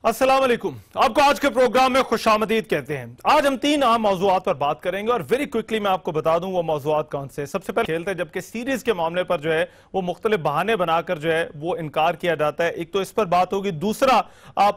अस्सलाम वालेकुम। आपको आज के प्रोग्राम में खुशामदीद कहते हैं। आज हम 3 अहम मौज़ूआत पर बात करेंगे और वेरी क्विकली मैं आपको बता दूं वो मौज़ूआत कौन से। सबसे पहले खेलते हैं, जबकि सीरीज के मामले पर जो है वो मुख्तलिफ बहाने बनाकर जो है वो इनकार किया जाता है। एक तो इस पर बात होगी, दूसरा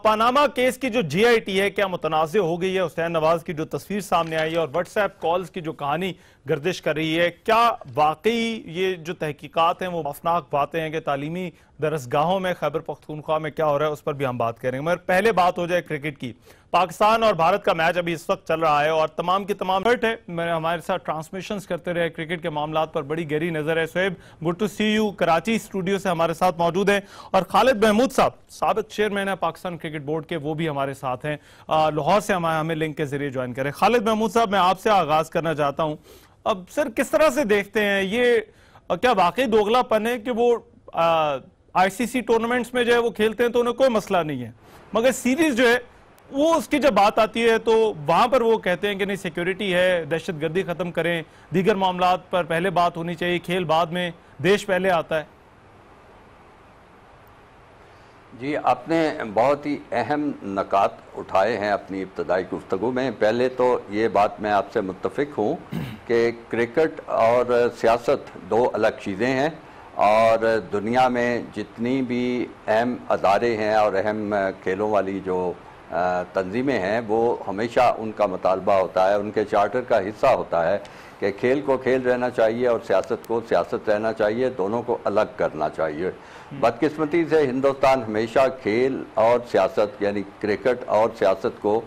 पानामा केस की जो GIT है क्या मुतनाज़ हो गई है, हुसैन नवाज की जो तस्वीर सामने आई है और व्हाट्सएप कॉल्स की जो कहानी गर्दिश कर रही है, क्या वाकई ये जो तहकीकात हैं वो खौफनाक बातें हैं कि तालीमी दरसगाहों में खैबर पख्तूनख्वा में क्या हो रहा है, उस पर भी हम बात करेंगे। मगर पहले बात हो जाए क्रिकेट की। पाकिस्तान और भारत का मैच अभी इस वक्त चल रहा है और तमाम की तमाम है मेरे हमारे साथ ट्रांसमिशंस करते रहे क्रिकेट के मामलात पर बड़ी गहरी नजर है। Sohaib, good to see you. Karachi studio से हमारे साथ मौजूद हैं और खालिद महमूद साहब, साबिक चेयरमैन है पाकिस्तान क्रिकेट बोर्ड के, वो भी हमारे साथ हैं। लाहौर से हमें लिंक के जरिए ज्वाइन करें। खालिद महमूद साहब, मैं आपसे आगाज करना चाहता हूँ। अब सर, किस तरह से देखते हैं ये, क्या वाकई दोगलापन है कि वो ICC टूर्नामेंट्स में जो है वो खेलते हैं तो उन्हें कोई मसला नहीं है, मगर सीरीज जो है वो उसकी जब बात आती है तो वहां पर वो कहते हैं कि नहीं, सिक्योरिटी है, दहशतगर्दी खत्म करें, दीगर मामलात पर पहले बात होनी चाहिए, खेल बाद में, देश पहले आता है। जी, आपने बहुत ही अहम नकात उठाए हैं अपनी इब्तदाई गुफ्तगू में। पहले तो ये बात मैं आपसे मुत्तफिक हूँ कि क्रिकेट और सियासत दो अलग चीज़ें हैं और दुनिया में जितनी भी अहम अदारे हैं और अहम खेलों वाली जो तंजीमें हैं वो हमेशा उनका मुतालबा होता है, उनके चार्टर का हिस्सा होता है कि खेल को खेल रहना चाहिए और सियासत को सियासत रहना चाहिए, दोनों को अलग करना चाहिए। बदकिस्मती से हिंदुस्तान हमेशा खेल और सियासत यानी क्रिकेट और सियासत को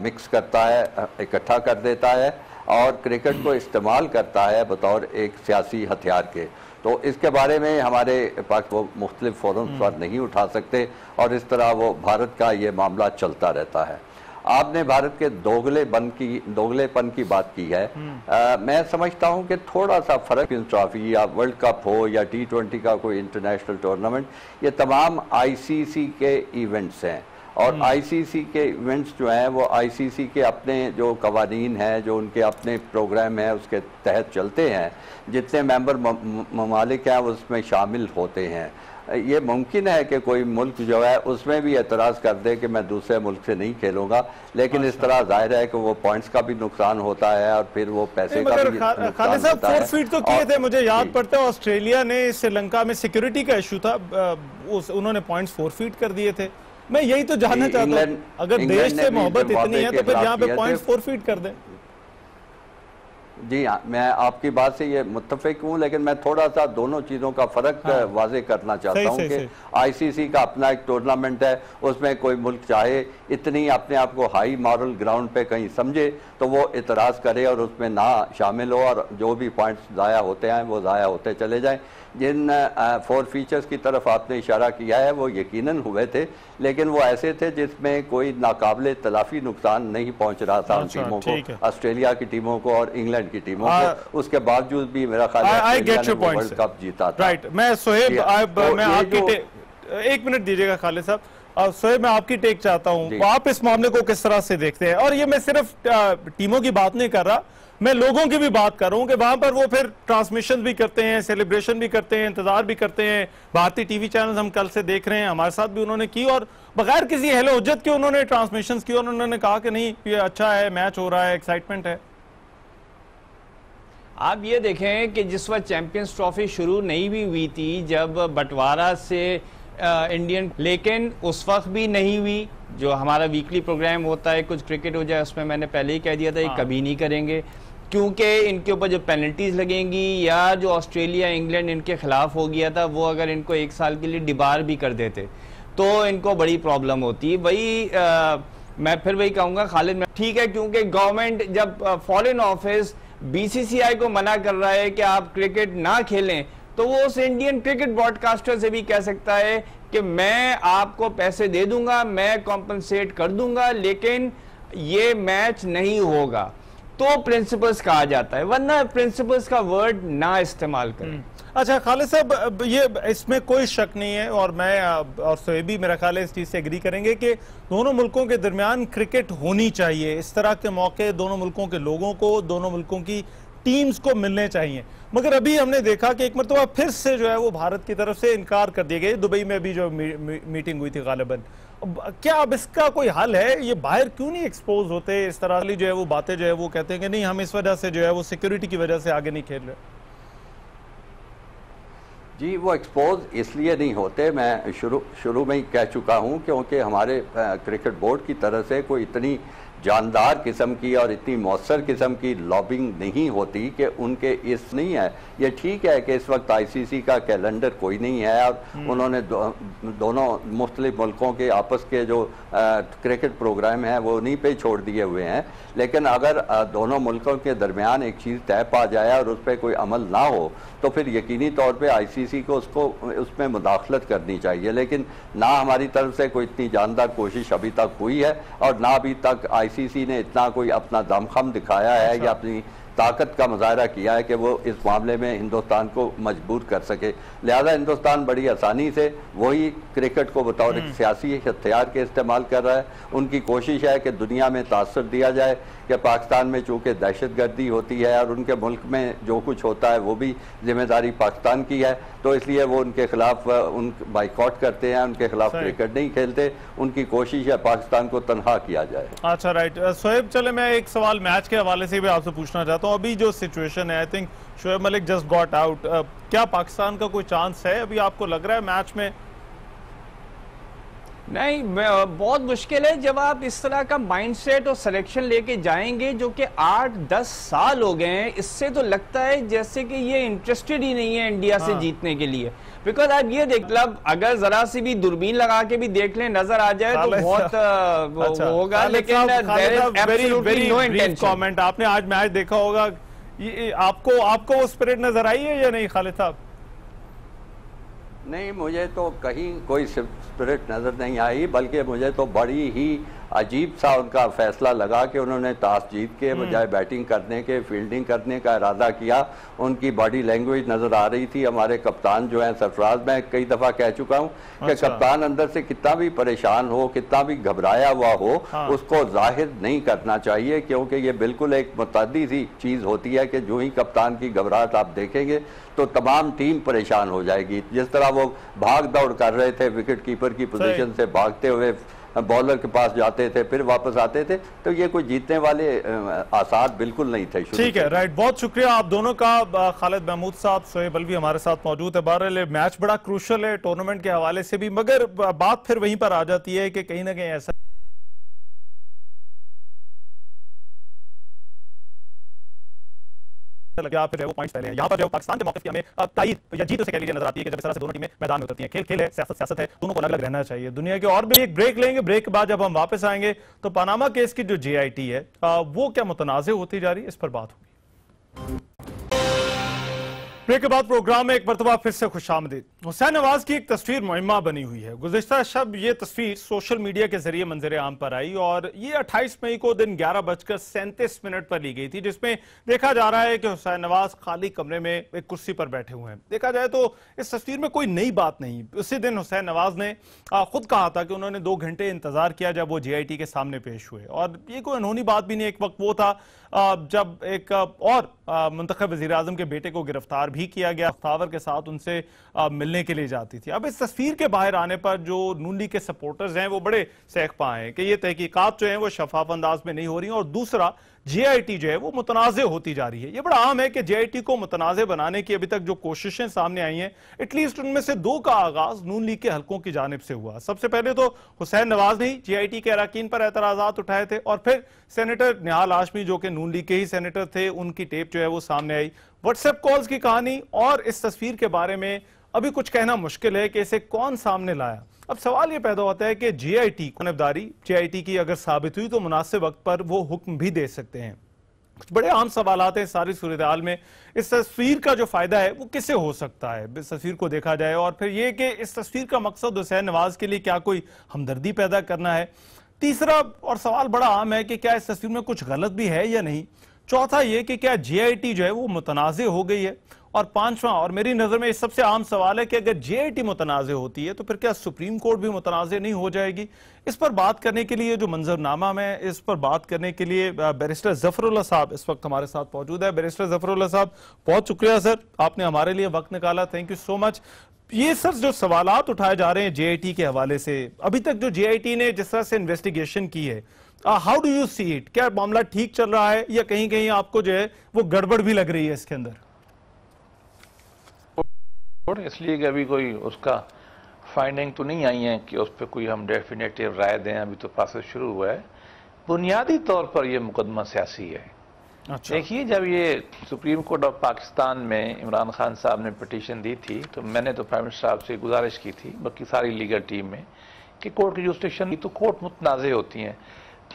मिक्स करता है, इकट्ठा कर देता है और क्रिकेट को इस्तेमाल करता है बतौर एक सियासी हथियार के। तो इसके बारे में हमारे पास वो मुख्तलिफ फोरम्स पर नहीं उठा सकते और इस तरह वो भारत का ये मामला चलता रहता है। आपने भारत के दोगलेपन की बात की है। मैं समझता हूं कि थोड़ा सा फर्क, ट्रॉफी या वर्ल्ड कप हो या T20 का कोई इंटरनेशनल टूर्नामेंट, ये तमाम ICC के इवेंट्स हैं और ICC के इवेंट्स जो हैं वो ICC के अपने जो कवानीन हैं, जो उनके अपने प्रोग्राम हैं उसके तहत चलते हैं। जितने मेंबर ममालिक हैं उसमें शामिल होते हैं। ये मुमकिन है कि कोई मुल्क जो है उसमें भी एतराज़ कर दे कि मैं दूसरे मुल्क से नहीं खेलूंगा, लेकिन इस तरह जाहिर है कि वो पॉइंट्स का भी नुकसान होता है और फिर वो पैसे का भी नुकसान होता है। फोरफीट तो किए थे, मुझे याद पड़ता है ऑस्ट्रेलिया ने श्रीलंका में सिक्योरिटी का इशू था, उन्होंने पॉइंट्स फोरफीट कर दिए थे। मैं यही तो जानना चाहता हूँ, अगर देश से मोहब्बत इतनी है तो फिर यहाँ पे पॉइंट्स फोरफीट कर दें। जी हाँ, मैं आपकी बात से ये मुत्तफिक हूँ, लेकिन मैं थोड़ा सा दोनों चीज़ों का फ़र्क वाजे करना चाहता हूँ कि ICC का अपना एक टूर्नामेंट है, उसमें कोई मुल्क चाहे इतनी अपने आप को हाई मॉरल ग्राउंड पे कहीं समझे तो वो इतराज़ करे और उसमें ना शामिल हो और जो भी पॉइंट्स ज़ाया होते हैं वो ज़ाया होते चले जाएं। जिन 4 फीचर्स की तरफ आपने इशारा किया है वो यकीनन हुए थे, लेकिन वो ऐसे थे जिसमें कोई नाकाबिले तलाफी नुकसान नहीं पहुंच रहा था उन टीमों को, ऑस्ट्रेलिया की टीमों को और इंग्लैंड की टीमों को। उसके बावजूद भी मेरा ख्याल है वर्ल्ड कप जीता था। राइट, मैं सोहेब, मैं आपकी एक मिनट दीजिएगा खालिद साहब। सोहेब, मैं आपकी टेक चाहता हूँ, आप इस मामले को किस तरह से देखते हैं? और ये मैं सिर्फ टीमों की बात नहीं कर रहा, मैं लोगों की भी बात कर रहा हूं कि वहां पर वो फिर ट्रांसमिशन भी करते हैं, सेलिब्रेशन भी करते हैं, इंतजार भी करते हैं। भारतीय टीवी चैनल हम कल से देख रहे हैं, हमारे साथ भी उन्होंने की और बगैर किसी अहले हुज्जत के उन्होंने ट्रांसमिशन की और उन्होंने कहा कि नहीं, ये अच्छा है, मैच हो रहा है, एक्साइटमेंट है। आप ये देखें कि जिस वक्त चैंपियंस ट्रॉफी शुरू नहीं भी हुई थी, जब बंटवारा से इंडियन, लेकिन उस वक्त भी नहीं हुई। जो हमारा वीकली प्रोग्राम होता है कुछ क्रिकेट हो जाए, उसमें मैंने पहले ही कह दिया था ये कभी नहीं करेंगे, क्योंकि इनके ऊपर जो पेनल्टीज लगेंगी या जो ऑस्ट्रेलिया इंग्लैंड इनके खिलाफ हो गया था वो अगर इनको 1 साल के लिए डिबार भी कर देते तो इनको बड़ी प्रॉब्लम होती। वही मैं फिर वही कहूँगा खालिद में, ठीक है, क्योंकि गवर्नमेंट जब फॉरेन ऑफिस BCCI को मना कर रहा है कि आप क्रिकेट ना खेलें, तो वो उस इंडियन क्रिकेट ब्रॉडकास्टर से भी कह सकता है कि मैं आपको पैसे दे दूंगा, मैं कॉम्पनसेट कर दूंगा, लेकिन ये मैच नहीं होगा। तो प्रिंसिपल्स कहा जाता है, वरना प्रिंसिपल्स का वर्ड ना इस्तेमाल करें। अच्छा खालिद साहब, ये इसमें कोई शक नहीं है और मैं और सोहेब भी मेरा ख्याल है इस चीज़ से एग्री करेंगे कि दोनों मुल्कों के दरमियान क्रिकेट होनी चाहिए। इस तरह के मौके दोनों मुल्कों के लोगों को, दोनों मुल्कों की टीम्स को मिलने चाहिए। मगर अभी हमने देखा कि एक मरतबा फिर से जो है वो भारत की तरफ से इनकार कर दिए गए। दुबई में भी जो मीटिंग हुई थी गालिबन, क्या अब इसका कोई हल है? ये बाहर क्यों नहीं एक्सपोज होते इस तरह की जो है वो बातें, जो है वो कहते हैं कि नहीं हम इस वजह से जो है वो सिक्योरिटी की वजह से आगे नहीं खेल रहे। जी, वो एक्सपोज इसलिए नहीं होते, मैं शुरू में ही कह चुका हूं, क्योंकि हमारे क्रिकेट बोर्ड की तरफ से कोई इतनी जानदार किस्म की और इतनी मौसर किस्म की लॉबिंग नहीं होती कि उनके इस नहीं है। ये ठीक है कि इस वक्त आईसीसी का कैलेंडर कोई नहीं है और उन्होंने दोनों मुख्तलिफ मुल्कों के आपस के जो क्रिकेट प्रोग्राम हैं वो उन्हीं पे छोड़ दिए हुए हैं। लेकिन अगर दोनों मुल्कों के दरमियान एक चीज़ तय पा जाए और उस पर कोई अमल ना हो तो फिर यकीनी तौर पे आईसीसी को उसमें मुदाखलत करनी चाहिए। लेकिन ना हमारी तरफ से कोई इतनी जानदार कोशिश अभी तक हुई है और ना अभी तक आईसीसी ने इतना कोई अपना दमखम दिखाया है या अपनी ताकत का मुजाहरा किया है कि वो इस मामले में हिंदुस्तान को मजबूर कर सके। लिहाजा हिंदुस्तान बड़ी आसानी से वही क्रिकेट को बतौर एक सियासी हथियार के इस्तेमाल कर रहा है। उनकी कोशिश है कि दुनिया में तासर दिया जाए कि पाकिस्तान में चूँकि दहशतगर्दी होती है और उनके मुल्क में जो कुछ होता है वो भी जिम्मेदारी पाकिस्तान की है, तो इसलिए वो उनके खिलाफ उन बाइकआउट करते हैं, उनके खिलाफ क्रिकेट नहीं खेलते। उनकी कोशिश है पाकिस्तान को तनहा किया जाए। अच्छा, राइट। शोएब, चले मैं एक सवाल मैच के हवाले से भी आपसे पूछना चाहता हूँ। अभी जो सिचुएशन है, I think Shoaib Malik just got out, क्या पाकिस्तान का कोई चांस है अभी आपको लग रहा है मैच में? नहीं, बहुत मुश्किल है जब आप इस तरह का माइंडसेट और सिलेक्शन लेके जाएंगे जो कि 8-10 साल हो गए हैं। इससे तो लगता है जैसे कि ये इंटरेस्टेड ही नहीं है इंडिया से जीतने के लिए। बिकॉज आप ये देख, मतलब अगर जरा सी भी दूरबीन लगा के भी देख लें, नजर आ जाए तो बहुत अच्छा, होगा। लेकिन कमेंट, आपने आज मैच देखा होगा, ये आपको वो स्पिरिट नजर आई है या नहीं खालिद साहब? नहीं, मुझे तो कहीं कोई स्पिरिट नज़र नहीं आई, बल्कि मुझे तो बड़ी ही अजीब सा उनका फैसला लगा कि उन्होंने टॉस जीत के बजाय बैटिंग करने के फील्डिंग करने का इरादा किया। उनकी बॉडी लैंग्वेज नज़र आ रही थी। हमारे कप्तान जो हैं सरफराज, मैं कई दफ़ा कह चुका हूं कि कप्तान अंदर से कितना भी परेशान हो, कितना भी घबराया हुआ हो, उसको जाहिर नहीं करना चाहिए, क्योंकि ये बिल्कुल एक मुतअद्दी सी चीज़ होती है कि जो ही कप्तान की घबराहट आप देखेंगे तो तमाम टीम परेशान हो जाएगी। जिस तरह वो भाग दौड़ कर रहे थे, विकेट कीपर की पोजीशन से भागते हुए बॉलर के पास जाते थे फिर वापस आते थे, तो ये कोई जीतने वाले आसार बिल्कुल नहीं थे। ठीक है, राइट। बहुत शुक्रिया आप दोनों का। खालिद महमूद साहब, शोएब अलवी हमारे साथ मौजूद है। बहरहाल मैच बड़ा क्रूशल है टूर्नामेंट के हवाले से भी, मगर बात फिर वहीं पर आ जाती है कि कहीं ना कहीं ऐसा यहाँ पर वो पॉइंट्स पहले हैं। यहाँ पर जो पाकिस्तान के मौके की हमें तारीफ या जीत उसे कह लीजिए नजर आती है कि जब इस तरह से दोनों टीमें मैदान में उतरती हैं। खेल है, सियासत है, दोनों को अलग अलग रहना चाहिए दुनिया के। और भी एक ब्रेक लेंगे, ब्रेक के बाद जब हम वापस आएंगे तो पनामा केस की जो JIT है वो क्या मुतनाज़ होती जा रही है, इस पर बात होगी। ब्रेक के बाद प्रोग्राम में एक मरतबा फिर से खुशामदीद। हुसैन नवाज की एक तस्वीर मुहिम्मा बनी हुई है। गुज़िश्ता शब ये तस्वीर सोशल मीडिया के जरिए मंजर आम पर आई और ये 28 मई को दिन 11:37 पर ली गई थी, जिसमें देखा जा रहा है कि हुसैन नवाज खाली कमरे में एक कुर्सी पर बैठे हुए हैं। देखा जाए तो इस तस्वीर में कोई नई बात नहीं। उसी दिन हुसैन नवाज ने खुद कहा था कि उन्होंने 2 घंटे इंतजार किया जब वो JIT के सामने पेश हुए, और ये कोई अनहोनी बात भी नहीं। एक वक्त वो था जब एक और मुंतखब वज़ीर आज़म के बेटे को गिरफ्तार भी किया गया, खतावर के साथ उनसे मिलने के लिए जाती थी। अब इस तस्वीर के बाहर आने पर जो नून लीग के सपोर्टर्स हैं वो बड़े सहकपा हैं कि ये तहकीकात जो हैं वो शफाफ अंदाज में नहीं हो रही, और दूसरा JIT जो है वो मुतनाज़े होती जा रही है। ये बड़ा आम है कि JIT को मुतनाज़े बनाने की अभी तक जो कोशिशें सामने आई हैं, एटलीस्ट उनमें से 2 का आगाज नून लीग के हलकों की जानिब से हुआ। सबसे पहले तो हुसैन नवाज ने JIT के अरकान पर एतराज़ात उठाए थे, और फिर सेनेटर निहाल हाशमी जो कि नून लीग के ही सेनेटर थे, उनकी टेप जो है वो सामने आई। व्हाट्सएप कॉल्स की कहानी और इस तस्वीर के बारे में अभी कुछ कहना मुश्किल है कि इसे कौन सामने लाया। अब सवाल यह पैदा होता है कि JIT जानबदारी JIT की अगर साबित हुई तो मुनासिब वक्त पर वो हुक्म भी दे सकते हैं। कुछ बड़े आम सवाल आते हैं सारी सूरत हाल में। इस तस्वीर का जो फायदा है वो किसे हो सकता है इस तस्वीर को देखा जाए, और फिर ये कि इस तस्वीर का मकसद हुसैन नवाज के लिए क्या कोई हमदर्दी पैदा करना है। तीसरा और सवाल बड़ा आम है कि क्या इस तस्वीर में कुछ गलत भी है या नहीं। चौथा ये कि क्या JIT जो है वो मुतनाज़े हो गई है, और पांचवां, और मेरी नजर में सबसे आम सवाल है कि अगर जेआईटी मुतनाज़ होती है तो फिर क्या सुप्रीम कोर्ट भी मुतनाज़ नहीं हो जाएगी? इस पर बात करने के लिए जो मंजरनामा में, इस पर बात करने के लिए बैरिस्टर जफरुल्लाह साहब इस वक्त हमारे साथ मौजूद है। बैरिस्टर जफरुल्लाह साहब, बहुत शुक्रिया सर, आपने हमारे लिए वक्त निकाला, थैंक यू सो मच। ये सर जो सवालात उठाए जा रहे हैं जेआईटी के हवाले से, अभी तक जो जेआईटी ने जिस तरह से इन्वेस्टिगेशन की है, how do you see it? क्या मामला ठीक चल रहा है या कहीं कहीं आपको जो है वो गड़बड़ भी लग रही है इसके अंदर? इसलिए कि अभी कोई उसका फाइंडिंग तो नहीं आई है कि उस पर कोई हम डेफिनेटिव राय दें, अभी तो प्रोसेस शुरू हुआ है। बुनियादी तौर पर यह मुकदमा सियासी है। अच्छा। देखिए, जब ये सुप्रीम कोर्ट ऑफ पाकिस्तान में इमरान खान साहब ने पिटीशन दी थी तो मैंने तो प्राइम मिनिस्टर साहब से गुजारिश की थी, बाकी सारी लीगल टीम में, कि कोर्ट की जुरिस्डिक्शन की तो कोर्ट मुतनाज़ होती हैं,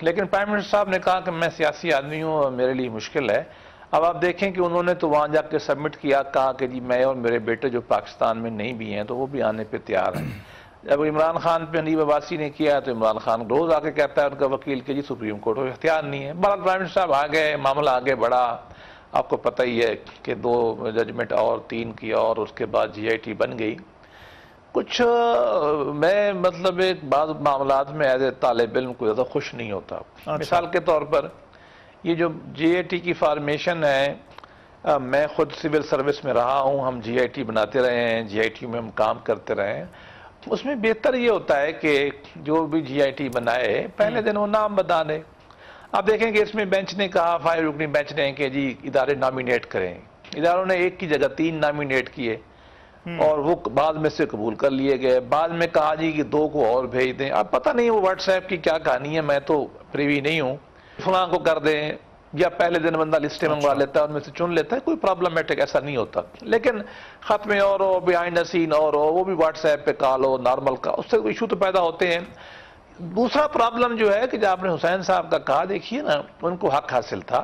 लेकिन प्राइम मिनिस्टर साहब ने कहा कि मैं सियासी आदमी हूँ और मेरे लिए मुश्किल है। अब आप देखें कि उन्होंने तो वहाँ जाकर सबमिट किया, कहा कि जी मैं और मेरे बेटे जो पाकिस्तान में नहीं भी हैं तो वो भी आने पे तैयार हैं। जब इमरान खान पे नीब अब्बासी ने किया तो इमरान खान रोज आके कहता है उनका वकील कि जी सुप्रीम कोर्ट को इख्तियार नहीं है। बहरहाल प्राइम मिनिस्टर साहब आ गए, मामला आगे बढ़ा। आपको पता ही है कि 2 जजमेंट और 3 की और उसके बाद GIT बन गई। कुछ मैं मतलब एक बाद मामलात में एज ए तालिब इल्म को ज़्यादा खुश नहीं होता। अच्छा। मिसाल के तौर पर ये जो GIT की फॉर्मेशन है, मैं खुद सिविल सर्विस में रहा हूँ, हम GIT बनाते रहे हैं, GIT में हम काम करते रहे हैं। उसमें बेहतर ये होता है कि जो भी GIT बनाए पहले दिन वो नाम बता दे। आप देखेंगे इसमें बेंच ने कहा, 5 रुकनी बेंच ने, कि जी इदारे नॉमिनेट करें। इदारों ने 1 की जगह 3 नॉमिनेट किए और वो बाद में से कबूल कर लिए गए। बाद में कहा जी कि 2 को और भेज दें। अब पता नहीं वो व्हाट्सएप की क्या कहानी है, मैं तो प्रिवी नहीं हूँ। फलां को कर दें, या पहले दिन बंदा लिस्टें मंगवा लेता है, उनमें से चुन लेता है, कोई प्रॉब्लमेटिक ऐसा नहीं होता। लेकिन खत में और हो, बिहाइंड द सीन और हो, वो भी व्हाट्सएप पे कॉल हो, नॉर्मल का, उससे इशू तो पैदा होते हैं। दूसरा प्रॉब्लम जो है कि जब आपने हुसैन साहब का कहा, देखिए ना, उनको हक हासिल था।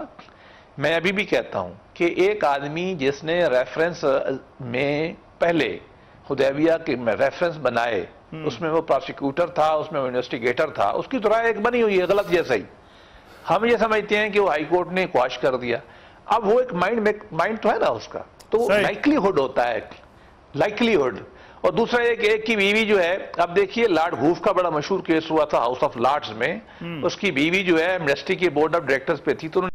मैं अभी भी कहता हूं कि एक आदमी जिसने रेफरेंस में पहले हुदैबिया के रेफरेंस बनाए, उसमें वो प्रोसिक्यूटर था, उसमें वो इन्वेस्टिगेटर था, उसकी तो राय एक बनी हुई है गलत जैसा ही। हम ये समझते हैं कि वो हाई कोर्ट ने क्वाश कर दिया। अब वो एक माइंड तो है ना उसका, तो लाइकलीहुड होता है, लाइकलीहुड। और दूसरा एक की बीवी जो है, अब देखिए लॉर्ड हूफ का बड़ा मशहूर केस हुआ था हाउस ऑफ लॉर्ड्स में। उसकी बीवी जो है मिनिस्ट्री के बोर्ड ऑफ डायरेक्टर्स पे थी, तो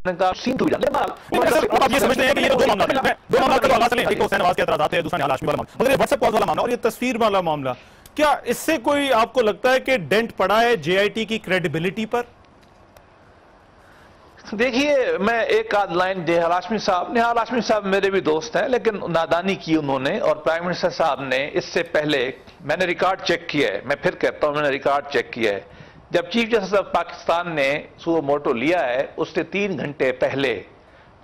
आप ये समझते हैं कि ये दो मामला का आगाज चलें, एक तो हुसैन नवाज के एतराज़ात है, दूसरा निहाल हाशमी वाला मामला, मगर ये व्हाट्सएप कॉल वाला मामला और ये तस्वीर वाला मामला, क्या इससे कोई आपको लगता है कि डेंट पड़ा है JIT की क्रेडिबिलिटी पर? देखिए, मैं एक आध लाइन निहाल हाशमी साहब मेरे भी दोस्त हैं, लेकिन नादानी की उन्होंने। और प्राइम मिनिस्टर साहब ने इससे पहले, मैंने रिकॉर्ड चेक किया है, मैं फिर कहता हूं मैंने रिकॉर्ड चेक किया है, जब चीफ जस्टिस ऑफ पाकिस्तान ने सुओ मोटो लिया है उससे 3 घंटे पहले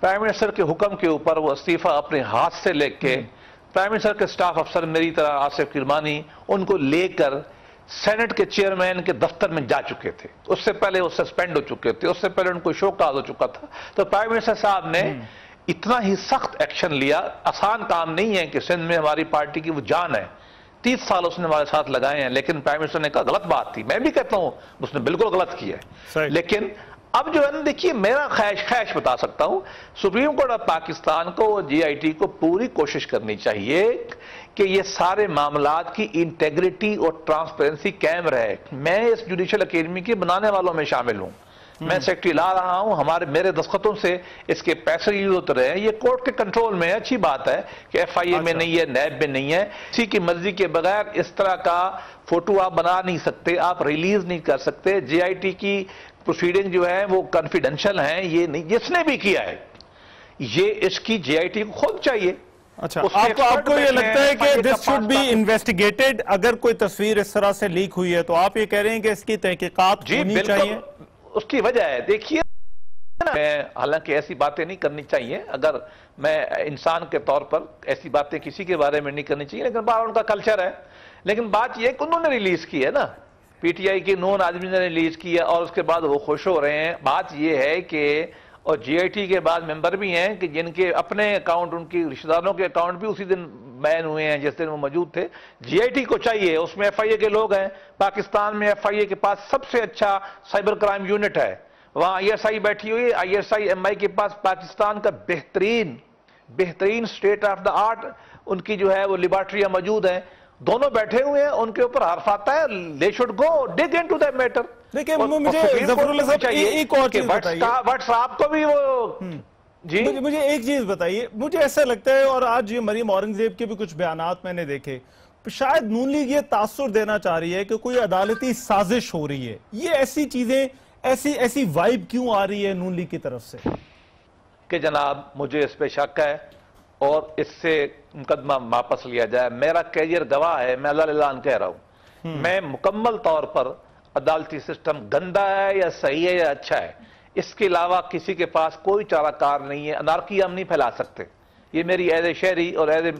प्राइम मिनिस्टर के हुक्म के ऊपर वो इस्तीफा अपने हाथ से लेके प्राइम मिनिस्टर के स्टाफ अफसर मेरी तरह आसिफ किरमानी उनको लेकर सेनेट के चेयरमैन के दफ्तर में जा चुके थे। उससे पहले वो सस्पेंड हो चुके थे, उससे पहले उनको शोकाज हो चुका था। तो प्राइम मिनिस्टर साहब ने इतना ही सख्त एक्शन लिया। आसान काम नहीं है कि सिंध में हमारी पार्टी की वो जान है, 30 साल उसने हमारे साथ लगाए हैं, लेकिन प्राइम मिनिस्टर ने कहा गलत बात थी। मैं भी कहता हूं उसने बिल्कुल गलत किया है। लेकिन अब जो है ना, देखिए मेरा ख्वाहिश बता सकता हूं, सुप्रीम कोर्ट ऑफ पाकिस्तान को, GIT को पूरी कोशिश करनी चाहिए कि ये सारे मामलात की इंटेग्रिटी और ट्रांसपेरेंसी कायम रहे। मैं इस जुडिशियल अकेडमी के बनाने वालों में शामिल हूं, मैं सेक्रेटरी ला रहा हूं, मेरे दस्तखतों से इसके पैसे यूज होते रहे। ये कोर्ट के कंट्रोल में है, अच्छी बात है कि FIA में नहीं है, नैब में नहीं है। किसी की मर्जी के बगैर इस तरह का फोटो आप बना नहीं सकते, आप रिलीज नहीं कर सकते। GIT की प्रोसीडिंग जो है वो कॉन्फिडेंशियल है, ये नहीं, जिसने भी किया है ये इसकी GIT को खुद चाहिए। अच्छा, आपको ये लगता है कि दिस शुड बी इन्वेस्टिगेटेड? अगर कोई तस्वीर इस तरह से लीक हुई है तो आप ये कह रहे हैं कि इसकी तहकीकात होनी चाहिए? उसकी वजह है, देखिए हालांकि ऐसी बातें नहीं करनी चाहिए, अगर मैं इंसान के तौर पर ऐसी बातें किसी के बारे में नहीं करनी चाहिए, लेकिन बार उनका कल्चर है। लेकिन बात यह कि उन्होंने रिलीज की है ना, PTI के नॉन आदमी ने रिलीज किया और उसके बाद वो खुश हो रहे हैं। बात यह है कि, और GIT के बाद मेंबर भी हैं कि जिनके अपने अकाउंट, उनके रिश्तेदारों के अकाउंट भी उसी दिन बैन हुए हैं जिस दिन वो मौजूद थे। जीआईटी को चाहिए, उसमें एफआईए के लोग हैं, पाकिस्तान में एफआईए के पास सबसे अच्छा साइबर क्राइम यूनिट है, वहां आईएसआई बैठी हुई है, आईएसआई एमआई के पास पाकिस्तान का बेहतरीन स्टेट ऑफ द आर्ट उनकी जो है वो लेबोरेटरियां मौजूद हैं, दोनों बैठे हुए हैं, उनके ऊपर हर्फ आता है, they should go dig into that matter. देखिए मुझे ज़फरुल्लाह साहब एक और चीज बताइए, व्हाट्सएप को भी वो जी मुझे एक चीज बताइए, मुझे ऐसा लगता है और आज ये मरीम औरंगजेब के भी कुछ बयानात मैंने देखे, शायद नून लीग ये तासुर देना चाह रही है कि कोई अदालती साजिश हो रही है, ये ऐसी चीजें ऐसी वाइब क्यों आ रही है नून लीग की तरफ से कि जनाब मुझे इस पे शक है और इससे मुकदमा वापस लिया जाए। मेरा कैरियर गवाह है, मैं अल्लाह कह रहा हूं, मैं मुकम्मल तौर पर अदालती सिस्टम गंदा है या सही है या अच्छा है, इसके अलावा किसी के पास कोई चाराकार नहीं है। अनारकी हम नहीं फैला सकते, ये मेरी एज ए शहरी और एज ए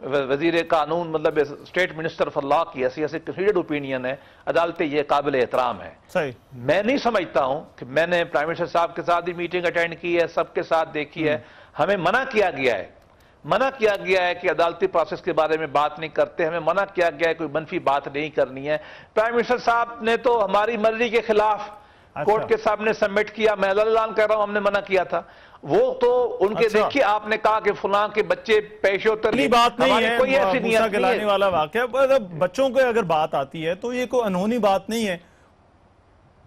वजीर कानून मतलब स्टेट मिनिस्टर फॉर लॉ की ऐसी कंसीडर्ड ओपिनियन है, अदालतें ये काबिल एहतराम है। सही मैं नहीं समझता हूं कि मैंने प्राइम मिनिस्टर साहब के साथ भी मीटिंग अटेंड की है, सबके साथ देखी है, हमें मना किया गया है कि अदालती प्रोसेस के बारे में बात नहीं करते, हमें मना किया गया है कोई मनफी बात नहीं करनी है। प्राइम मिनिस्टर साहब ने तो हमारी मर्जी के खिलाफ कोर्ट के सामने सबमिट किया, मैं अल्लाह कह रहा हूं, हमने मना किया था, वो तो उनके देखिए आपने कहा कि फुलां के बच्चे पेशे उतर बात नहीं है, कोई ऐसी नियत नहीं है वाला वाकया, बच्चों को अगर बात आती है तो ये कोई अनहोनी बात नहीं है।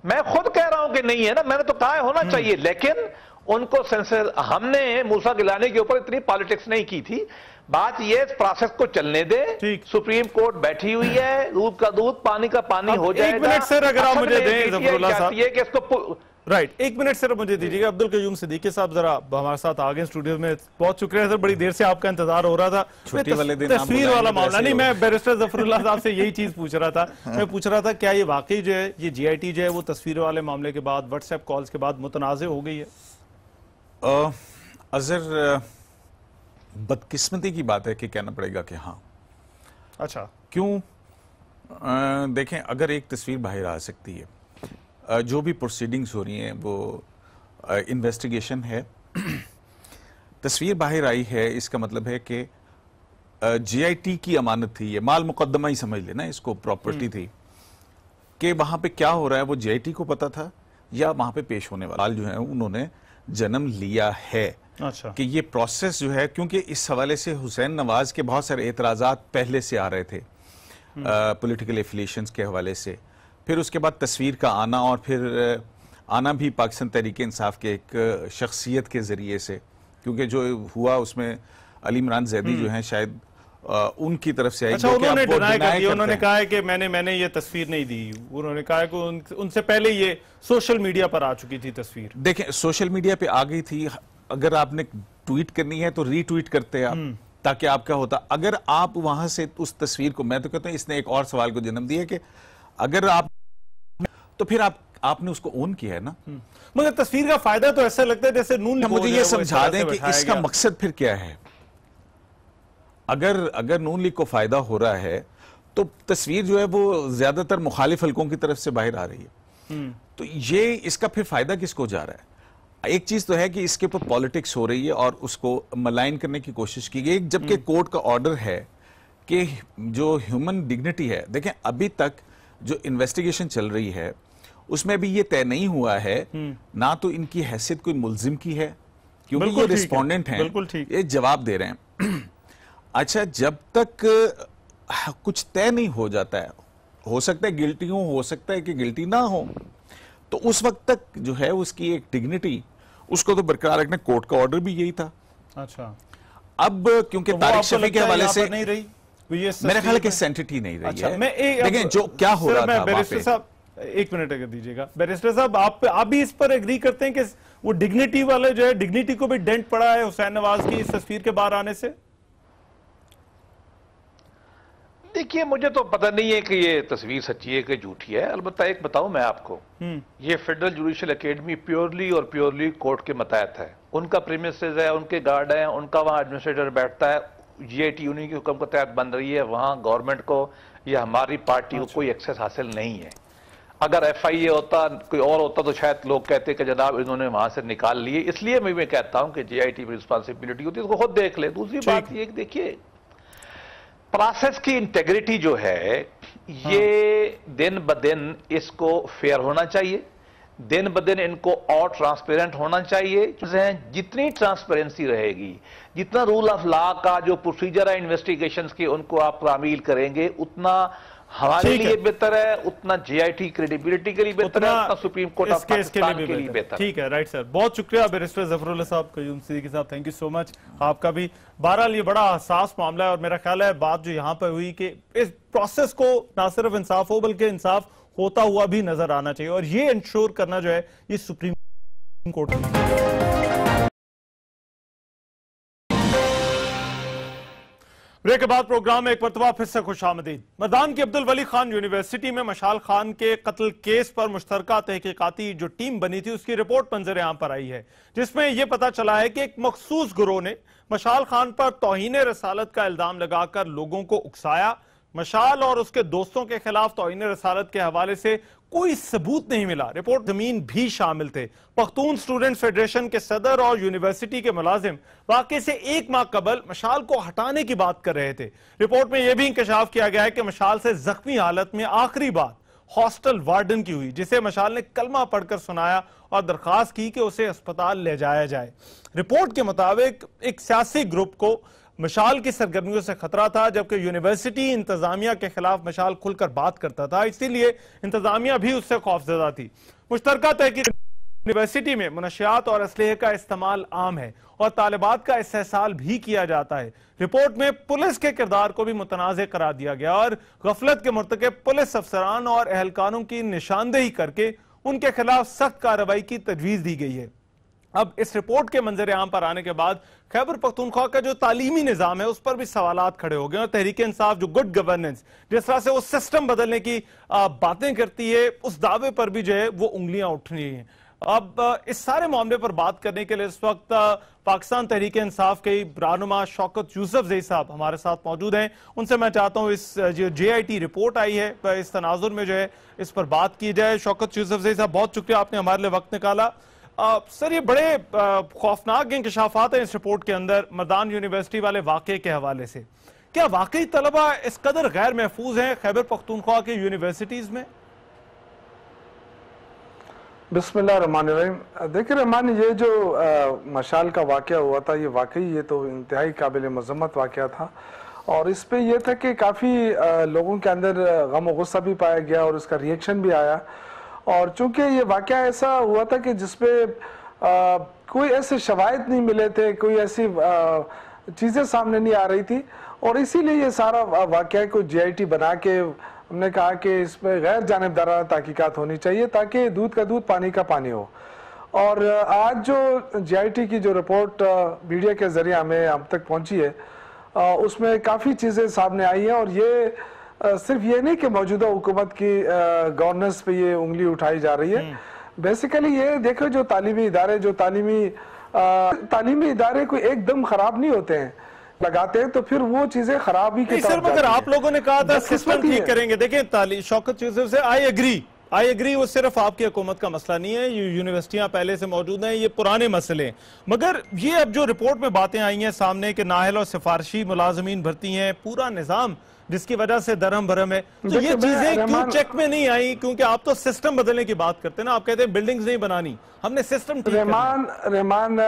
मैं खुद कह रहा हूं कि नहीं है ना, मैंने तो कहा होना चाहिए, लेकिन उनको सेंसर, हमने मूसा गिलानी के ऊपर इतनी पॉलिटिक्स नहीं की थी, बात ये प्रोसेस को चलने दे, सुप्रीम कोर्ट बैठी हुई है, दूध का दूध पानी का पानी हो जाएगा। एक मिनट सर अगर आप मुझे दें ज़फरुल्लाह साहब, ये कि इसको राइट एक मिनट सर मुझे दीजिएगा। अब्दुल कयूम सिद्दीकी साहब जरा हमारे साथ आ गए स्टूडियो में, बहुत शुक्रिया सर, बड़ी देर से आपका इंतजार हो रहा था। तस्वीर वाला मामला नहीं, मैं बैरिस्टर ज़फरुल्लाह साहब से यही चीज पूछ रहा था, मैं पूछ रहा था क्या ये वाकई जो है ये जीआईटी जो है वो तस्वीर वाले मामले के बाद व्हाट्सएप कॉल्स के बाद मुतनाज़ हो गई है? अजहर बदकिस्मती की बात है कि कहना पड़ेगा कि हाँ। अच्छा क्यों? देखें, अगर एक तस्वीर बाहर आ सकती है, जो भी प्रोसीडिंग्स हो रही हैं वो इन्वेस्टिगेशन है, तस्वीर बाहर आई है, इसका मतलब है कि जीआईटी की अमानत थी, ये माल मुकदमा ही समझ लेना इसको, प्रॉपर्टी थी, कि वहां पे क्या हो रहा है वो जीआईटी को पता था या वहां पे पेश होने वाला जो है उन्होंने जन्म लिया है। अच्छा। कि ये प्रोसेस जो है, क्योंकि इस हवाले से हुसैन नवाज के बहुत सारे एतराज़ात पहले से आ रहे थे पॉलिटिकल एफिलिएशंस के हवाले से, फिर उसके बाद तस्वीर का आना और फिर आना भी पाकिस्तान तहरीक इंसाफ के एक शख्सियत के ज़रिए से, क्योंकि जो हुआ उसमें अली इमरान जैदी जो हैं शायद उनकी तरफ से आई। अच्छा, उन्होंने डिनाई कर दिया, उन्होंने कहा है कि मैंने ये तस्वीर नहीं दी, उन्होंने कहा है कि उनसे पहले ये सोशल मीडिया पर आ चुकी थी तस्वीर। देखें, सोशल मीडिया पे आ गई थी, अगर आपने ट्वीट करनी है तो रीट्वीट करते आप, ताकि आपका होता, अगर आप वहां से उस तस्वीर को, मैं तो कहता हूं इसने एक और सवाल को जन्म दिया कि अगर आप, तो फिर आपने उसको ओन किया है ना। मगर तस्वीर का फायदा तो ऐसा लगता है जैसे नून, मुझे ये समझा दें कि इसका मकसद फिर क्या है। अगर नून लीग को फायदा हो रहा है तो तस्वीर जो है वो ज्यादातर मुखालिफ हलकों की तरफ से बाहर आ रही है, तो ये इसका फिर फायदा किसको जा रहा है? एक चीज तो है कि इसके ऊपर पॉलिटिक्स हो रही है और उसको मलाइन करने की कोशिश की गई, जबकि कोर्ट का ऑर्डर है कि जो ह्यूमन डिग्निटी है, देखें अभी तक जो इन्वेस्टिगेशन चल रही है उसमें भी ये तय नहीं हुआ है ना तो इनकी हैसियत कोई मुल्जिम की है, क्योंकि ये रिस्पोंडेंट हैं, ये जवाब दे रहे हैं। अच्छा, जब तक कुछ तय नहीं हो जाता है, हो सकता है गिल्टी हो सकता है कि गिल्टी ना हो, तो उस वक्त तक जो है उसकी एक डिग्निटी उसको तो बरकरार रखना, कोर्ट का ऑर्डर भी यही था। अच्छा, अब क्योंकि तारिक शफी के हवाले से नहीं रही, मेरे ख्याल के सेंसिटिव नहीं रही अच्छा, है। लेकिन जो क्या हो रहा था, बैरिस्टर साहब एक मिनट अगर दीजिएगा, बैरिस्टर साहब आप भी इस पर एग्री करते हैं कि वो डिग्निटी वाले जो है, डिग्निटी को भी डेंट पड़ा है हुसैन नवाज की इस तस्वीर के बाहर आने से? देखिए, मुझे तो पता नहीं है कि ये तस्वीर सच्ची है कि झूठी है। अलबत्ता एक बताऊं मैं आपको, ये फेडरल जुडिशियल एकेडमी प्योरली और प्योरली कोर्ट के मतहत है, उनका प्रीमिसेस है, उनके गार्ड है, उनका वहां एडमिनिस्ट्रेटर बैठता है, जीआईटी उन्हीं के हुक्म के तहत बन रही है, वहां गवर्नमेंट को या हमारी पार्टी को कोई एक्सेस हासिल नहीं है। अगर एफआईए होता, कोई और होता, तो शायद लोग कहते कि जनाब इन्होंने वहां से निकाल लिए। इसलिए मैं कहता हूं कि जीआईटी में रिस्पॉन्सिबिलिटी होती है, उसको खुद देख ले। दूसरी बात ये, देखिए प्रोसेस की इंटेग्रिटी जो है ये दिन ब दिन इसको फेयर होना चाहिए, दिन ब दिन इनको और ट्रांसपेरेंट होना चाहिए। जितनी ट्रांसपेरेंसी रहेगी, जितना रूल ऑफ लॉ का जो प्रोसीजर है इन्वेस्टिगेशंस की उनको आप तामील करेंगे, उतना हमारे लिए बेहतर है, उतना जेआईटी क्रेडिबिलिटी के लिए बेहतर है, उतना सुप्रीम कोर्ट ऑफ पाकिस्तान के लिए बेहतर। ठीक है, राइट सर, बहुत शुक्रिया बैरिस्टर जफरुल्लाह साहब, क़य्यूम सिद्दीकी साहब, थैंक यू सो मच आपका भी। बहरहाल ये बड़ा हसास मामला है और मेरा ख्याल है बात जो यहाँ पर हुई कि इस प्रोसेस को ना सिर्फ इंसाफ हो बल्कि इंसाफ होता हुआ भी नजर आना चाहिए और ये इंश्योर करना जो है ये सुप्रीम कोर्ट ब्रेक के बाद प्रोग्राम में एक मरतबा फिर से खुशामदीद। मर्दान की अब्दुल वली खान यूनिवर्सिटी में मशाल खान के कत्ल केस पर मुश्तरका तहकीकाती जो टीम बनी थी उसकी रिपोर्ट मंजर आम पर आई है, जिसमें यह पता चला है कि एक मखसूस गिरोह ने मशाल खान पर तौहीन रसालत का इल्जाम लगाकर लोगों को उकसाया। मशाल और उसके दोस्तों के खिलाफ तौहीन रसालत के हवाले से कोई सबूत नहीं मिला। रिपोर्ट जमीन भी शामिल थे। पख्तून स्टूडेंट फेडरेशन के सदर और यूनिवर्सिटी के मुलाजिम वाकई से एक माह कबल मशाल को हटाने की बात कर रहे थे। रिपोर्ट में यह भी इंकशाफ किया गया है कि मशाल से जख्मी हालत में आखिरी बात हॉस्टल वार्डन की हुई, जिसे मशाल ने कलमा पढ़कर सुनाया और दरखास्त की कि उसे अस्पताल ले जाया जाए। रिपोर्ट के मुताबिक एक सियासी ग्रुप को मशाल की सरगर्मियों से खतरा था, जबकि यूनिवर्सिटी इंतजामिया के खिलाफ मशाल खुलकर बात करता था, इसीलिए इंतजामिया भी उससे खौफजदा थी। मुश्तरका तहकीक यूनिवर्सिटी में मुनशियात और असलहे का इस्तेमाल आम है और तालिबात का इस्तेहसाल भी किया जाता है। रिपोर्ट में पुलिस के किरदार को भी मुतनाज़ करार दिया गया और गफलत के मुर्तकिब पुलिस अफसरान और एहलकारों की निशानदेही करके उनके खिलाफ सख्त कार्रवाई की तजवीज दी गई है। अब इस रिपोर्ट के मंजर आम पर आने के बाद खैबर पख्तूनख्वा का जो तालीमी निजाम है उस पर भी सवालात खड़े हो गए और तहरीक इंसाफ जो गुड गवर्नेंस जिस तरह से वो सिस्टम बदलने की बातें करती है उस दावे पर भी जो है वो उंगलियां उठ रही हैं। अब इस सारे मामले पर बात करने के लिए इस वक्त पाकिस्तान तहरीक इंसाफ के रहनुमा शौकत यूसुफजई साहब हमारे साथ मौजूद हैं। उनसे मैं चाहता हूं इस जो JIT रिपोर्ट आई है इस तनाजुर में जो है इस पर बात की जाए। शौकत यूसुफजई साहब, बहुत शुक्रिया आपने हमारे लिए वक्त निकाला। सर, ये बड़े खौफनाक इंकशाफात हैं इस रिपोर्ट के अंदर मर्दान यूनिवर्सिटी वाले वाकये के हवाले से। क्या वाकई तलबा इस कदर गैर महफूज हैं खैबर पख्तूनख्वा के यूनिवर्सिटीज में? बिस्मिल्लाहिर्रहमानिर्रहीम। देखिए रहमान, ये जो मशाल का वाकया हुआ था ये वाकई ये तो इंतहाई काबिल मजम्मत वाकया था और इस पे ये था कि काफ़ी लोगों के अंदर गम और गुस्सा भी पाया गया और उसका रिएक्शन भी आया। और चूंकि ये वाकया ऐसा हुआ था कि जिसपे कोई ऐसे शवाहिद नहीं मिले थे, कोई ऐसी चीज़ें सामने नहीं आ रही थी और इसीलिए ये सारा वाकया को JIT बना के हमने कहा कि इसमें गैर जानिबदाराना तहकीकात होनी चाहिए ताकि दूध का दूध पानी का पानी हो। और आज जो JIT की जो रिपोर्ट मीडिया के ज़रिए हमें हम तक पहुंची है उसमें काफ़ी चीज़ें सामने आई हैं और ये सिर्फ ये नहीं कि मौजूदा हुकूमत की गवर्नेंस पे ये उंगली उठाई जा रही है। बेसिकली ये देखो जो तालीमी इदारे कोई एकदम खराब नहीं होते हैं, लगाते हैं तो फिर वो चीजें खराब ही मगर आप लोगों ने कहा था सिस्टम ठीक करेंगे। देखिए शौकत यूसुफ से आई एग्री वो सिर्फ आपकी हुकूमत का मसला नहीं है, यूनिवर्सिटियां पहले से मौजूद हैं, ये पुराने मसले हैं। मगर ये अब जो रिपोर्ट में बातें आई हैं सामने कि नाहल और सिफारशी मुलाजमीन भर्ती हैं, पूरा निजाम जिसकी वजह से दरहम भरम है, तो ये चीजें क्यों चेक में नहीं आई? क्योंकि आप तो सिस्टम बदलने की बात करते हैं ना, आप कहते हैं बिल्डिंग्स नहीं बनानी, हमने सिस्टम ठीक रहमान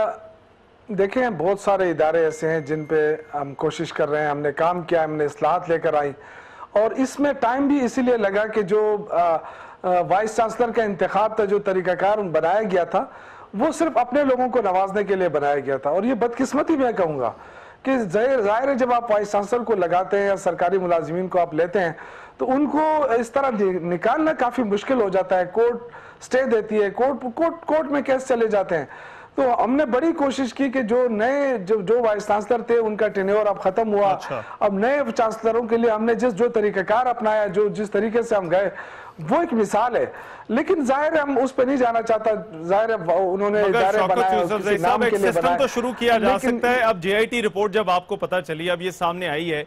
देखें बहुत सारे इदारे ऐसे हैं जिन पे हम कोशिश कर रहे हैं, हमने काम किया, हमने इस्लाहत लेकर आई और इसमें टाइम भी इसीलिए लगा कि जो वाइस चांसलर का इंतखाब था, जो तरीकाकार बनाया गया था वो सिर्फ अपने लोगों को नवाजने के लिए बनाया गया था। और ये बदकिस्मती मैं कहूँगा कि जाहिर है जब आप वाइस चांसलर को लगाते हैं या सरकारी मुलाजिमीन को आप लेते हैं तो उनको इस तरह निकालना काफ़ी मुश्किल हो जाता है। कोर्ट स्टे देती है, कोर्ट में केस चले जाते हैं। तो हमने बड़ी कोशिश की कि जो नए जो वाइस चांसलर थे उनका टेन्योर अब खत्म हुआ। अब नए चांसलरों के लिए हमने जो तरीकाकार अपनाया, जिस तरीके से हम गए वो एक मिसाल है। लेकिन जाहिर है हम उस पर नहीं जाना चाहता, जाहिर है उन्होंने इदारे बनाए, किसी नाम के लिए सिस्टम तो शुरू किया जा सकता है। अब JIT रिपोर्ट जब आपको पता चली, अब ये सामने आई है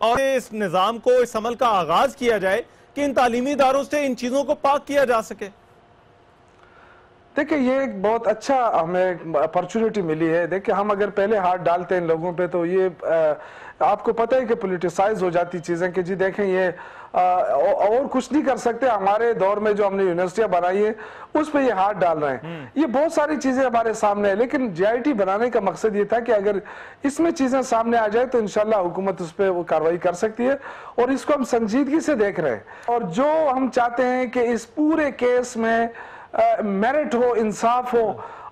और इस निजाम को, इस अमल का आगाज किया जाए कि इन तालीमी इदारों से इन चीजों को पाक किया जा सके। देखिए ये एक बहुत अच्छा हमें अपॉर्चुनिटी मिली है। देखिए हम अगर पहले हाथ डालते हैं इन लोगों पे तो ये आपको पता है कि पॉलिटिसाइज हो जाती चीजें कि जी देखें ये और कुछ नहीं कर सकते, हमारे दौर में जो हमने यूनिवर्सिटियां बनाई है उस पे ये हाथ डाल रहे हैं। ये बहुत सारी चीजें हमारे सामने है, लेकिन जेआईटी बनाने का मकसद ये था कि अगर इसमें चीजें सामने आ जाए तो इंशाल्लाह हुकूमत उस पर वो कार्रवाई कर सकती है, और इसको हम संजीदगी से देख रहे हैं। और जो हम चाहते हैं कि इस पूरे केस में मेरिट हो, इंसाफ हो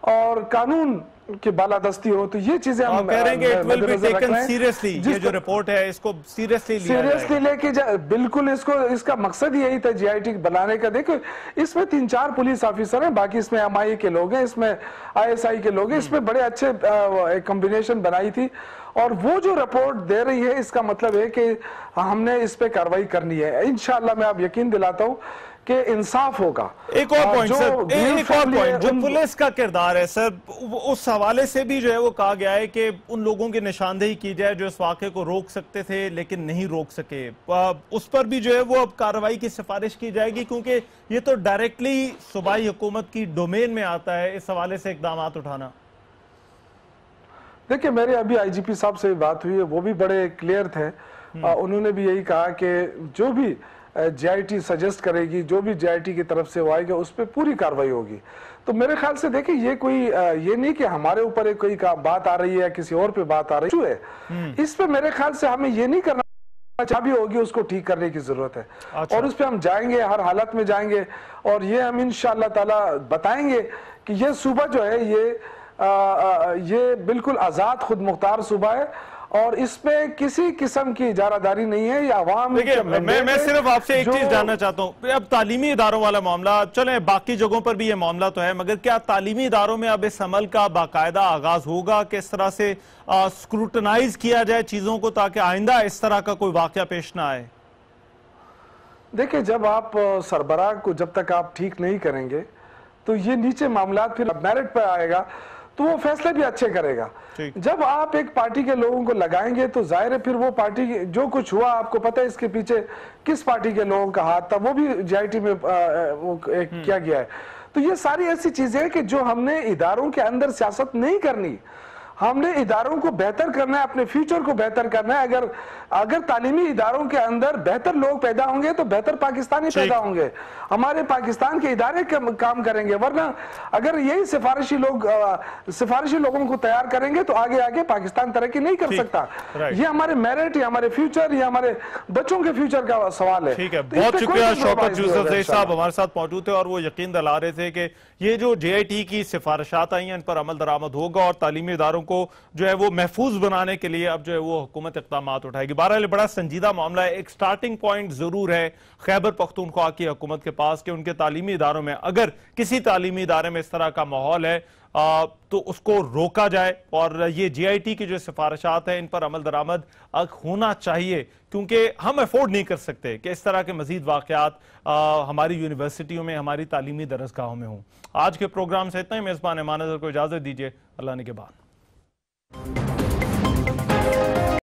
और कानून की बालादस्ती हो, तो ये चीजें हम कह रहे हैं कि it will be taken seriously. ये जो रिपोर्ट है इसको सीरियसली लेके बिल्कुल इसका मकसद यही था जेआईटी बनाने का। देखो इसमें 3-4 पुलिस ऑफिसर हैं, बाकी इसमें एमआई के लोग हैं, इसमें आईएसआई के लोग हैं, इसमें बड़े अच्छे एक कॉम्बिनेशन बनाई थी। और वो जो रिपोर्ट दे रही है इसका मतलब है कि हमने इस पे कार्रवाई करनी है। इंशाल्लाह मैं आप यकीन दिलाता हूं कि इंसाफ होगा। एक और पॉइंट सर, एक और पॉइंट, जो पुलिस का किरदार है सर, उस हवाले से भी जो है वो कहा गया है कि उन लोगों की निशानदेही की जाए जो इस वाक़े को रोक सकते थे लेकिन नहीं रोक सके। उस पर भी जो है वो अब कार्रवाई की सिफारिश की जाएगी, क्योंकि ये तो डायरेक्टली सूबाई हुकूमत की डोमेन में आता है इस हवाले से इकदाम उठाना। देखिए मेरे अभी आईजीपी साहब से बात हुई है, वो भी बड़े क्लियर थे। उन्होंने भी यही कहा कि जो भी जेआईटी सजेस्ट करेगी, जो भी जेआईटी की तरफ से वो आएगा उस पर पूरी कार्रवाई होगी। तो मेरे ख्याल से देखिए ये कोई ये नहीं कि हमारे ऊपर कोई बात आ रही है या किसी और पे बात आ रही है। इस पे मेरे ख्याल से हमें ये नहीं करना, जहाँ भी होगी उसको ठीक करने की जरूरत है। अच्छा। और उस पर हम जाएंगे, हर हालत में जाएंगे, और ये हम इंशाअल्लाह ताला बताएंगे कि ये सूबा जो है ये बिल्कुल आजाद खुद मुख्तार सूबा है, और इसमें किसी किस्म की इजारादारी नहीं है या आवाम। मैं सिर्फ आपसे एक चीज जानना चाहता हूं, अब तालीमी इदारों वाला मामला, चले बाकी जगहों पर भी ये मामला तो है, मगर क्या तालीमी इदारों में अब इस अमल का बाकायदा आगाज होगा, किस तरह से स्क्रूटनाइज किया जाए चीजों को ताकि आइंदा इस तरह का कोई वाकया पेश ना आए? देखिए जब आप सरबराह को जब तक आप ठीक नहीं करेंगे तो ये नीचे मामला फिर मेरिट पर आएगा तो वो फैसले भी अच्छे करेगा। जब आप एक पार्टी के लोगों को लगाएंगे तो जाहिर है फिर वो पार्टी जो कुछ हुआ आपको पता है इसके पीछे किस पार्टी के लोगों का हाथ था, वो भी जेआईटी में वो किया गया है। तो ये सारी ऐसी चीजें हैं कि जो हमने इदारों के अंदर सियासत नहीं करनी, हमने इदारों को बेहतर करना है, अपने फ्यूचर को बेहतर करना है। अगर तालीमी इदारों के अंदर बेहतर लोग पैदा होंगे तो बेहतर पाकिस्तानी पैदा होंगे, हमारे पाकिस्तान के इदारे काम करेंगे। वरना अगर यही सिफारिशी लोगों को तैयार करेंगे तो आगे आगे पाकिस्तान तरक्की नहीं कर सकता। ये हमारे मेरिट, ये हमारे फ्यूचर, ये हमारे बच्चों के फ्यूचर का सवाल है। ठीक है, बहुत शुक्रिया शौकत यूसुफ साहब हमारे साथ मौजूद थे और वो यकीन दिला रहे थे कि ये जो जेआईटी की सिफारिशात आई हैं इन पर अमल दरामद होगा और तालीमी इदारों को जो है वो महफूज बनाने के लिए अब जो है वो हुकूमत इक़दाम उठाएगी। बहरहाल बड़ा संजीदा मामला है। एक स्टार्टिंग पॉइंट जरूर है खैबर पख्तूनख्वा की हुकूमत के पास कि उनके तालीमी इदारों में अगर किसी तालीमी इदारे में इस तरह का माहौल है तो उसको रोका जाए और ये जेआईटी की जो सिफारिशात है इन पर अमल दरामद होना चाहिए, क्योंकि हम अफोर्ड नहीं कर सकते कि इस तरह के मजीद वाकयात हमारी यूनिवर्सिटियों में, हमारी तालीमी दरसगाहों में हों। आज के प्रोग्राम से इतना ही। मेजबान ईमान अज़हर को इजाजत दीजिए। अल्लाह ने के बाद।